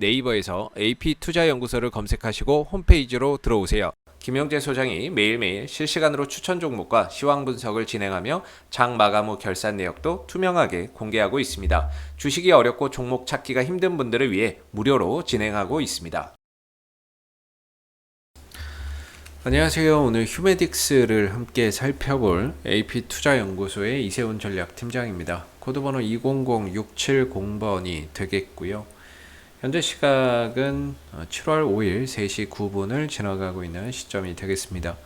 네이버에서 AP투자연구소를 검색하시고 홈페이지로 들어오세요. 김영재 소장이 매일매일 실시간으로 추천 종목과 시황 분석을 진행하며 장 마감 후 결산 내역도 투명하게 공개하고 있습니다. 주식이 어렵고 종목 찾기가 힘든 분들을 위해 무료로 진행하고 있습니다. 안녕하세요. 오늘 휴메딕스를 함께 살펴볼 AP투자연구소의 이세훈 전략팀장입니다. 코드번호 200670번이 되겠고요. 현재 시각은 7월 5일 3시 9분을 지나가고 있는 시점이 되겠습니다.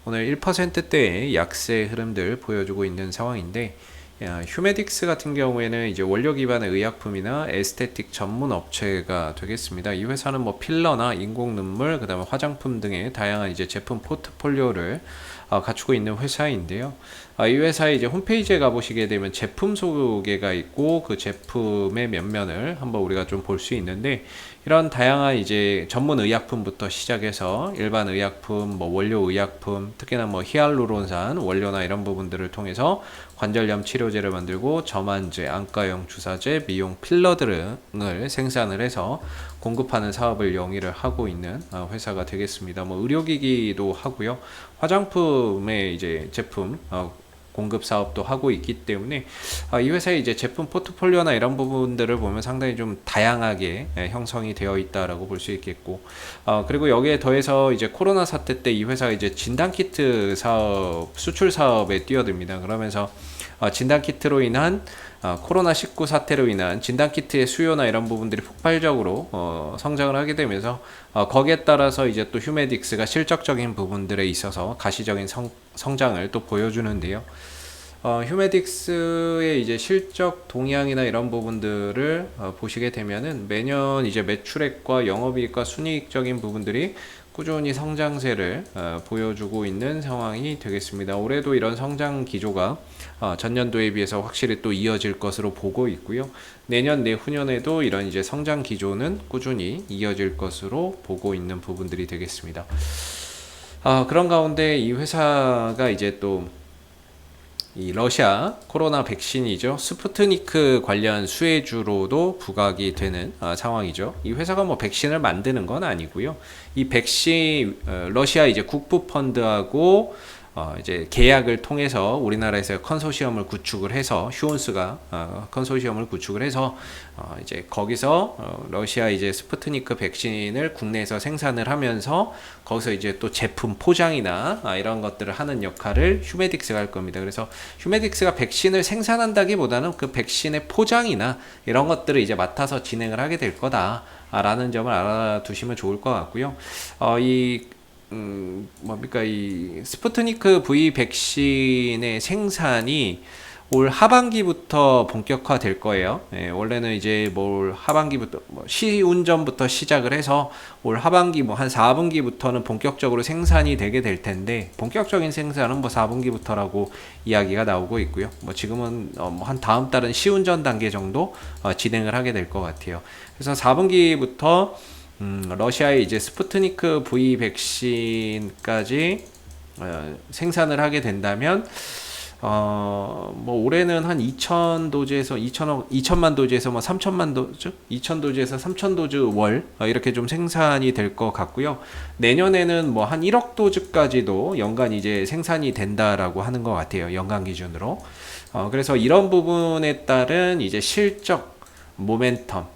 오늘 1%대의 약세 흐름들 보여주고 있는 상황인데, 휴메딕스 같은 경우에는 이제 원료 기반의 의약품이나 에스테틱 전문 업체가 되겠습니다. 이 회사는 뭐 필러나 인공 눈물, 그다음에 화장품 등의 다양한 이제 제품 포트폴리오를 갖추고 있는 회사인데요. 이 회사의 이제 홈페이지에 가보시게 되면 제품 소개가 있고 그 제품의 면면을 한번 우리가 좀 볼 수 있는데, 이런 다양한 이제 전문 의약품부터 시작해서 일반 의약품, 뭐 원료 의약품, 특히나 뭐 히알루론산 원료나 이런 부분들을 통해서 관절염 치료제를 만들고 점안제, 안과용 주사제, 미용 필러 등을 생산을 해서 공급하는 사업을 영위를 하고 있는 회사가 되겠습니다. 뭐 의료기기도 하고요, 화장품의 이제 제품 공급 사업도 하고 있기 때문에 이 회사의 이제 제품 포트폴리오나 이런 부분들을 보면 상당히 좀 다양하게 형성이 되어 있다라고 볼 수 있겠고, 그리고 여기에 더해서 이제 코로나 사태 때 이 회사가 이제 진단키트 사업, 수출 사업에 뛰어듭니다. 그러면서 진단키트로 인한 코로나19 사태로 인한 진단키트의 수요나 이런 부분들이 폭발적으로 성장을 하게 되면서 거기에 따라서 이제 또 휴메딕스가 실적적인 부분들에 있어서 가시적인 성장을 또 보여주는데요. 휴메딕스의 이제 실적 동향이나 이런 부분들을 보시게 되면은 매년 이제 매출액과 영업이익과 순이익적인 부분들이 꾸준히 성장세를 보여주고 있는 상황이 되겠습니다. 올해도 이런 성장 기조가 전년도에 비해서 확실히 또 이어질 것으로 보고 있고요. 내년 내후년에도 이런 이제 성장 기조는 꾸준히 이어질 것으로 보고 있는 부분들이 되겠습니다. 그런 가운데 이 회사가 이제 또 이 러시아 코로나 백신이죠, 스푸트니크 관련 수혜주로도 부각이 되는 상황이죠. 이 회사가 뭐 백신을 만드는 건 아니고요. 이 백신 러시아 이제 국부 펀드하고 이제 계약을 통해서 우리나라에서 컨소시엄을 구축을 해서 휴온스가 컨소시엄을 구축을 해서 이제 거기서 러시아 이제 스푸트니크 백신을 국내에서 생산을 하면서 거기서 이제 또 제품 포장이나 이런 것들을 하는 역할을 휴메딕스가 할 겁니다. 그래서 휴메딕스가 백신을 생산한다기보다는 그 백신의 포장이나 이런 것들을 이제 맡아서 진행을 하게 될 거다라는 점을 알아두시면 좋을 것 같고요. 뭡니까, 이 스푸트니크 V 백신의 생산이 올 하반기부터 본격화될 거예요. 원래는 이제 올 하반기부터 시운전부터 시작을 해서 올 하반기 한 4분기부터는 본격적으로 생산이 되게 될 텐데, 본격적인 생산은 4분기부터라고 이야기가 나오고 있고요. 지금은 한 다음 달은 시운전 단계 정도 진행을 하게 될 것 같아요. 그래서 4분기부터 러시아의 이제 스푸트니크 V 백신까지 생산을 하게 된다면 올해는 한 2천만 도즈에서 3천만 도즈, 2천 도즈에서 3천 도즈 월 이렇게 좀 생산이 될 것 같고요. 내년에는 한 1억 도즈까지도 연간 이제 생산이 된다라고 하는 것 같아요, 연간 기준으로. 그래서 이런 부분에 따른 이제 실적 모멘텀,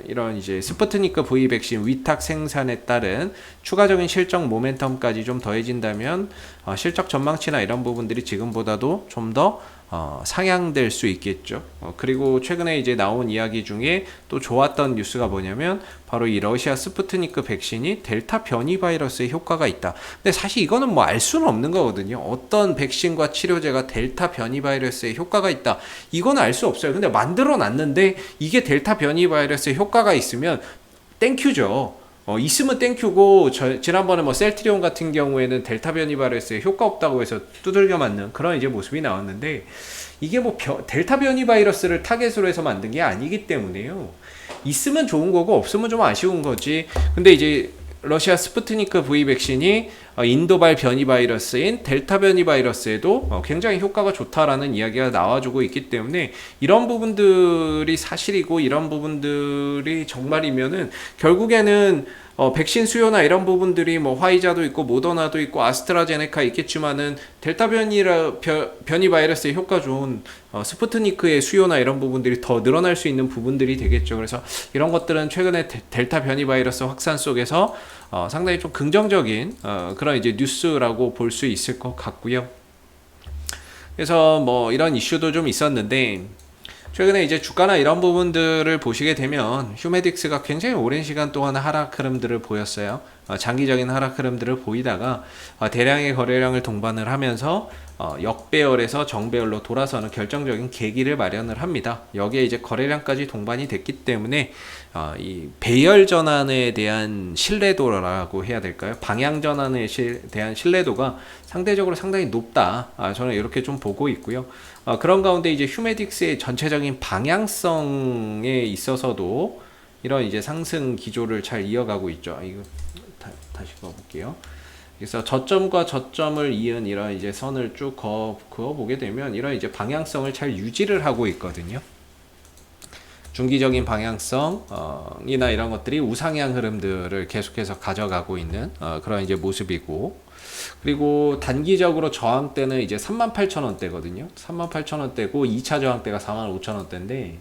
이런 이제 스푸트니크 V 백신 위탁 생산에 따른 추가적인 실적 모멘텀까지 좀 더해진다면 실적 전망치나 이런 부분들이 지금보다도 좀 더 상향될 수 있겠죠. 그리고 최근에 이제 나온 이야기 중에 또 좋았던 뉴스가 뭐냐면 바로 이 러시아 스푸트니크 백신이 델타 변이 바이러스에 효과가 있다. 근데 사실 이거는 알 수는 없는 거거든요. 어떤 백신과 치료제가 델타 변이 바이러스에 효과가 있다, 이거는 알 수 없어요. 근데 만들어 놨는데 이게 델타 변이 바이러스에 효과가 있으면 땡큐죠. 있으면 땡큐고, 지난번에 셀트리온 같은 경우에는 델타 변이 바이러스에 효과 없다고 해서 두들겨 맞는 그런 이제 모습이 나왔는데, 이게 델타 변이 바이러스를 타겟으로 해서 만든 게 아니기 때문에요. 있으면 좋은 거고 없으면 좀 아쉬운 거지. 근데 이제 러시아 스푸트니크 V 백신이 인도발 변이 바이러스인 델타 변이 바이러스에도 굉장히 효과가 좋다라는 이야기가 나와주고 있기 때문에 이런 부분들이 사실이고 이런 부분들이 정말이면은 결국에는 백신 수요나 이런 부분들이 뭐 화이자도 있고 모더나도 있고 아스트라제네카 있겠지만은 델타 변이 바이러스의 효과 좋은 스푸트니크의 수요나 이런 부분들이 더 늘어날 수 있는 부분들이 되겠죠. 그래서 이런 것들은 최근에 델타 변이 바이러스 확산 속에서 상당히 좀 긍정적인 그런 이제 뉴스라고 볼 수 있을 것 같고요. 그래서 뭐 이런 이슈도 좀 있었는데 최근에 이제 주가나 이런 부분들을 보시게 되면 휴메딕스가 굉장히 오랜 시간 동안 하락 흐름들을 보였어요. 장기적인 하락 흐름들을 보이다가 대량의 거래량을 동반을 하면서 역배열에서 정배열로 돌아서는 결정적인 계기를 마련을 합니다. 여기에 이제 거래량까지 동반이 됐기 때문에 이 배열 전환에 대한 신뢰도라고 해야 될까요? 방향 전환에 대한 신뢰도가 상대적으로 상당히 높다. 저는 이렇게 좀 보고 있고요. 그런 가운데 이제 휴메딕스의 전체적인 방향성에 있어서도 이런 이제 상승 기조를 잘 이어가고 있죠. 이거 다시 그어볼게요. 그래서 저점과 저점을 이은 이런 이제 선을 쭉 그어보게 되면 이런 이제 방향성을 잘 유지를 하고 있거든요. 중기적인 방향성이나 이런 것들이 우상향 흐름들을 계속해서 가져가고 있는 그런 이제 모습이고, 그리고 단기적으로 저항대는 이제 38,000원대거든요. 38,000원대고 2차 저항대가 45,000원대인데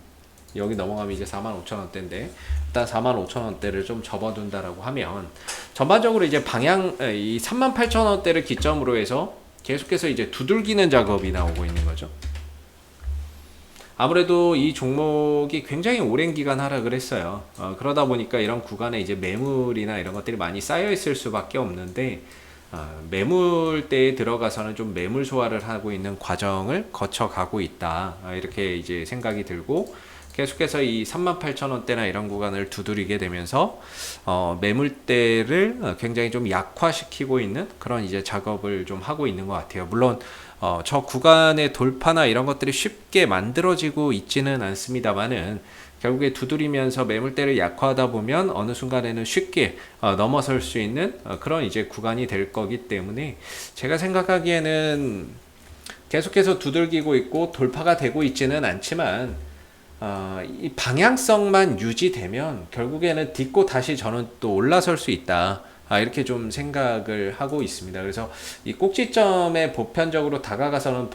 여기 넘어가면 이제 45,000원대인데 일단 45,000원대를 좀 접어둔다라고 하면 전반적으로 이제 이 38,000원대를 기점으로 해서 계속해서 이제 두들기는 작업이 나오고 있는 거죠. 아무래도 이 종목이 굉장히 오랜 기간 하락을 했어요. 그러다 보니까 이런 구간에 이제 매물이나 이런 것들이 많이 쌓여 있을 수밖에 없는데 매물대에 들어가서는 좀 매물 소화를 하고 있는 과정을 거쳐가고 있다. 이렇게 이제 생각이 들고 계속해서 이 38,000원대나 이런 구간을 두드리게 되면서 매물대를 굉장히 좀 약화시키고 있는 그런 이제 작업을 좀 하고 있는 것 같아요. 물론 저 구간의 돌파나 이런 것들이 쉽게 만들어지고 있지는 않습니다만은 결국에 두드리면서 매물대를 약화하다 보면 어느 순간에는 쉽게 넘어설 수 있는 그런 이제 구간이 될 거기 때문에 제가 생각하기에는 계속해서 두들기고 있고 돌파가 되고 있지는 않지만 이 방향성만 유지되면 결국에는 딛고 다시 저는 또 올라설 수 있다. 이렇게 좀 생각을 하고 있습니다. 그래서 이 꼭지점에 보편적으로 다가가서는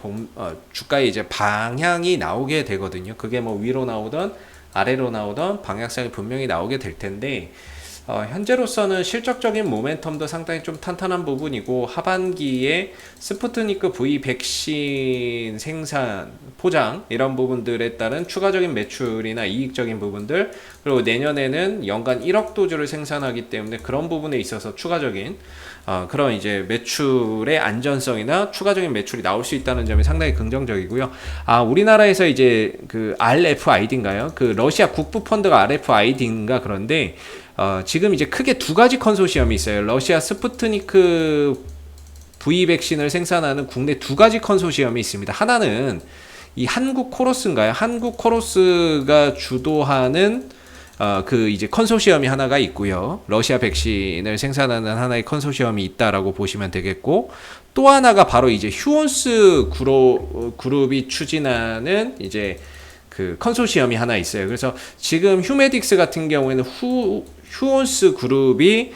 주가의 이제 방향이 나오게 되거든요. 그게 뭐 위로 나오던 아래로 나오던 방향성이 분명히 나오게 될 텐데 현재로서는 실적적인 모멘텀도 상당히 좀 탄탄한 부분이고 하반기에 스푸트니크 V 백신 생산 포장 이런 부분들에 따른 추가적인 매출이나 이익적인 부분들, 그리고 내년에는 연간 1억 도주를 생산하기 때문에 그런 부분에 있어서 추가적인 그런 이제 매출의 안전성이나 추가적인 매출이 나올 수 있다는 점이 상당히 긍정적이고요. 우리나라에서 이제 그 RFID인가요? 그 러시아 국부 펀드가 RFID인가 그런데 지금 이제 크게 두 가지 컨소시엄이 있어요. 러시아 스푸트니크 V 백신을 생산하는 국내 두 가지 컨소시엄이 있습니다. 하나는 이 한국 코로스인가요? 한국 코로스가 주도하는 그 이제 컨소시엄이 하나가 있고요. 러시아 백신을 생산하는 하나의 컨소시엄이 있다라고 보시면 되겠고, 또 하나가 바로 이제 휴온스 그룹이 추진하는 이제 그 컨소시엄이 하나 있어요. 그래서 지금 휴메딕스 같은 경우에는 휴온스 그룹이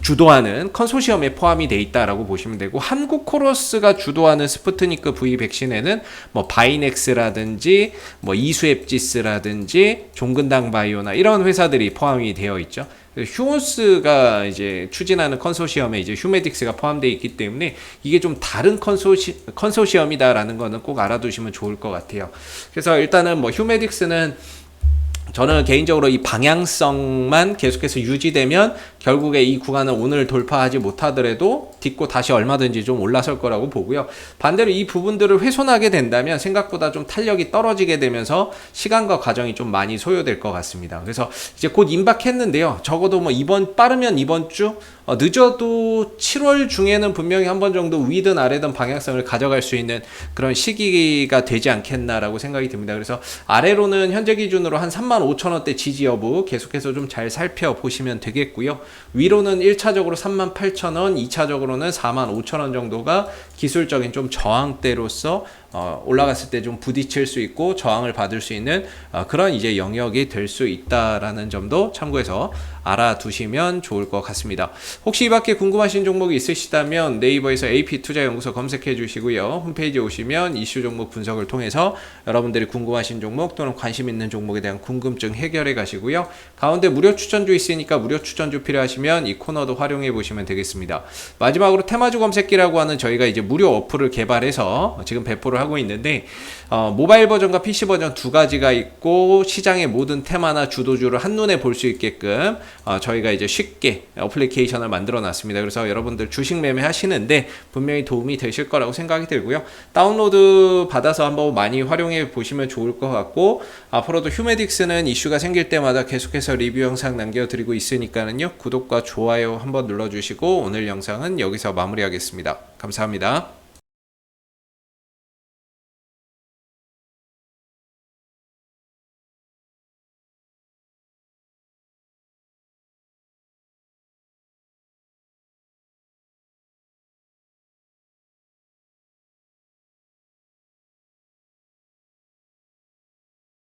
주도하는 컨소시엄에 포함이 돼 있다라고 보시면 되고, 한국 코러스가 주도하는 스푸트니크 V 백신에는 뭐 바이넥스라든지 뭐 이수앱지스라든지 종근당 바이오나 이런 회사들이 포함이 되어 있죠. 휴온스가 이제 추진하는 컨소시엄에 이제 휴메딕스가 포함되어 있기 때문에 이게 좀 다른 컨소시엄이다라는 거는 꼭 알아두시면 좋을 것 같아요. 그래서 일단은 뭐 휴메딕스는 저는 개인적으로 이 방향성만 계속해서 유지되면 결국에 이 구간을 오늘 돌파하지 못하더라도 딛고 다시 얼마든지 좀 올라설 거라고 보고요. 반대로 이 부분들을 훼손하게 된다면 생각보다 좀 탄력이 떨어지게 되면서 시간과 과정이 좀 많이 소요될 것 같습니다. 그래서 이제 곧 임박했는데요. 적어도 뭐 빠르면 이번 주 늦어도 7월 중에는 분명히 한 번 정도 위든 아래든 방향성을 가져갈 수 있는 그런 시기가 되지 않겠나라고 생각이 듭니다. 그래서 아래로는 현재 기준으로 한 35,000원대 지지 여부 계속해서 좀 잘 살펴보시면 되겠고요. 위로는 1차적으로 38,000원, 2차적으로는 45,000원 정도가 기술적인 좀 저항대로서 올라갔을 때 좀 부딪힐 수 있고 저항을 받을 수 있는 그런 이제 영역이 될 수 있다라는 점도 참고해서 알아두시면 좋을 것 같습니다. 혹시 이 밖에 궁금하신 종목이 있으시다면 네이버에서 AP투자연구소 검색해 주시고요. 홈페이지에 오시면 이슈 종목 분석을 통해서 여러분들이 궁금하신 종목 또는 관심 있는 종목에 대한 궁금증 해결해 가시고요. 가운데 무료 추천주 있으니까 무료 추천주 필요하시면 이 코너도 활용해 보시면 되겠습니다. 마지막으로 테마주 검색기라고 하는 저희가 이제 무료 어플을 개발해서 지금 배포를 하고 있는데 모바일 버전과 PC 버전 두 가지가 있고 시장의 모든 테마나 주도주를 한눈에 볼 수 있게끔 저희가 이제 쉽게 어플리케이션을 만들어 놨습니다. 그래서 여러분들 주식 매매 하시는데 분명히 도움이 되실 거라고 생각이 들고요. 다운로드 받아서 한번 많이 활용해 보시면 좋을 것 같고 앞으로도 휴메딕스는 이슈가 생길 때마다 계속해서 리뷰 영상 남겨드리고 있으니까는요. 구독과 좋아요 한번 눌러주시고 오늘 영상은 여기서 마무리하겠습니다. 감사합니다.